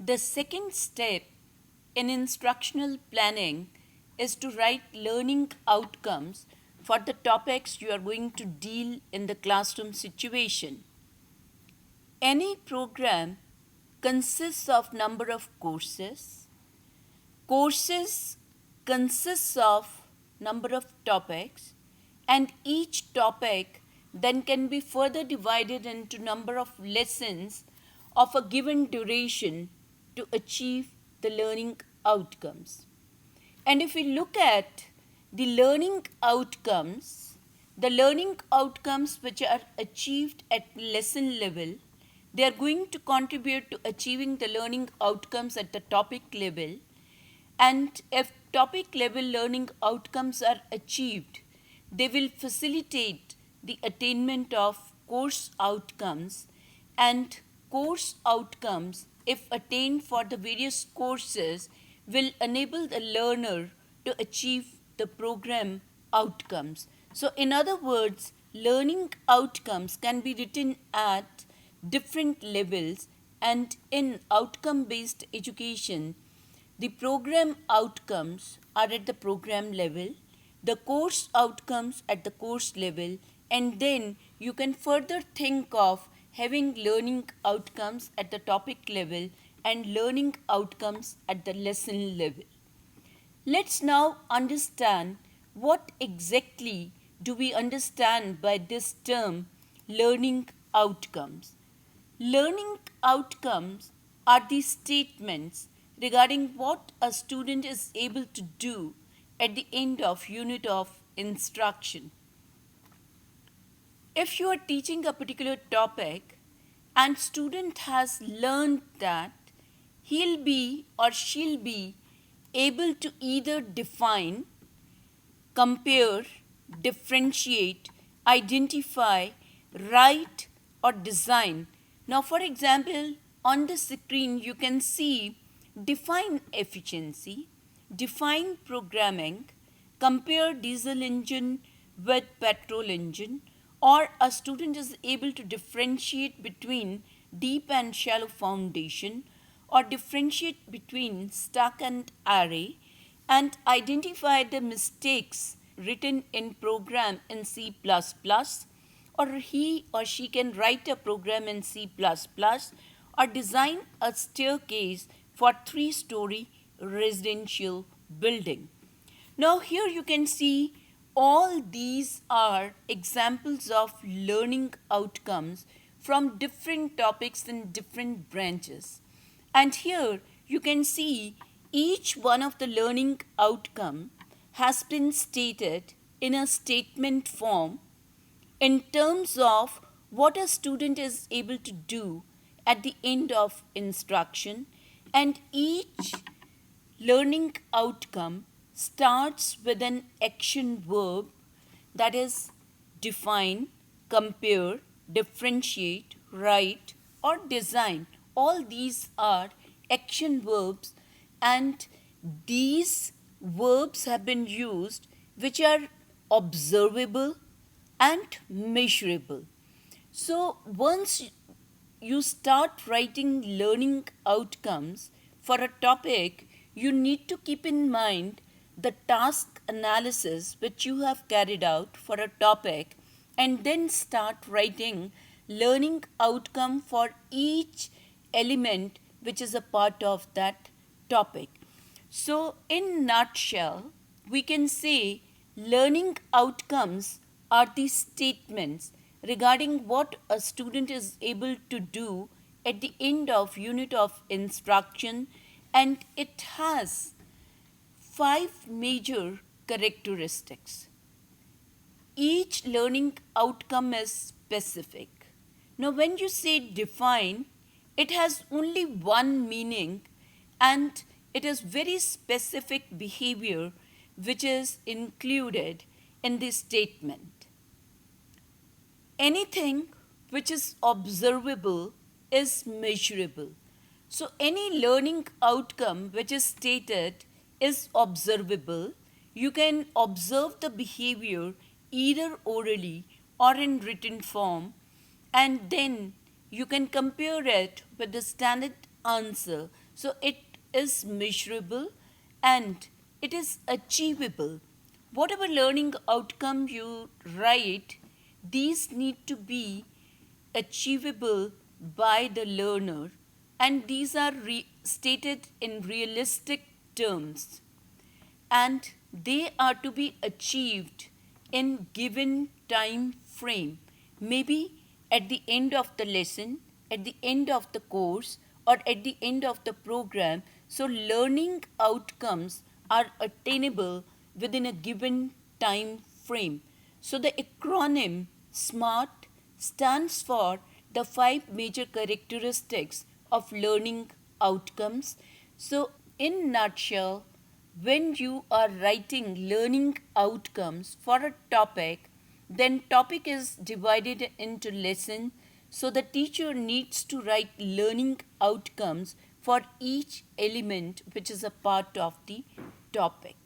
The second step in instructional planning is to write learning outcomes for the topics you are going to deal in the classroom situation. Any program consists of number of courses. Courses consists of number of topics, and each topic then can be further divided into number of lessons of a given duration to achieve the learning outcomes. And if we look at the learning outcomes which are achieved at lesson level, they are going to contribute to achieving the learning outcomes at the topic level. And if topic level learning outcomes are achieved, they will facilitate the attainment of course outcomes, and course outcomes, if attained for the various courses, will enable the learner to achieve the program outcomes. So, in other words, learning outcomes can be written at different levels, and in outcome based education, the program outcomes are at the program level, the course outcomes at the course level, and then you can further think of having learning outcomes at the topic level and learning outcomes at the lesson level. Let's now understand what exactly do we understand by this term learning outcomes. Learning outcomes are the statements regarding what a student is able to do at the end of unit of instruction. If you are teaching a particular topic and student has learned that he'll be or she'll be able to either define, compare, differentiate, identify, write, or design. Now, for example, on the screen you can see define efficiency, define programming, compare diesel engine with petrol engine, or a student is able to differentiate between deep and shallow foundation, or differentiate between stack and array, and identify the mistakes written in program in C++, or he or she can write a program in C++, or design a staircase for 3-story residential building. Now here you can see all these are examples of learning outcomes from different topics in different branches. And here you can see each one of the learning outcome has been stated in a statement form in terms of what a student is able to do at the end of instruction, and each learning outcome starts with an action verb, that is define, compare, differentiate, write, or design. All these are action verbs, and these verbs have been used which are observable and measurable. So once you start writing learning outcomes for a topic, you need to keep in mind the task analysis which you have carried out for a topic, and then start writing learning outcome for each element which is a part of that topic. So in nutshell, we can say learning outcomes are the statements regarding what a student is able to do at the end of unit of instruction, and it has 5 major characteristics. Each learning outcome is specific. Now when you say define, it has only one meaning, and it is very specific behavior which is included in this statement. Anything which is observable is measurable. So any learning outcome which is stated is observable. You can observe the behavior either orally or in written form, and then you can compare it with the standard answer. So it is measurable and it is achievable. Whatever learning outcome you write, these need to be achievable by the learner, and these are stated in realistic terms, and they are to be achieved in given time frame, maybe at the end of the lesson, at the end of the course, or at the end of the program. So learning outcomes are attainable within a given time frame. So the acronym SMART stands for the five major characteristics of learning outcomes. So in nutshell, when you are writing learning outcomes for a topic, then topic is divided into lesson. So the teacher needs to write learning outcomes for each element which is a part of the topic.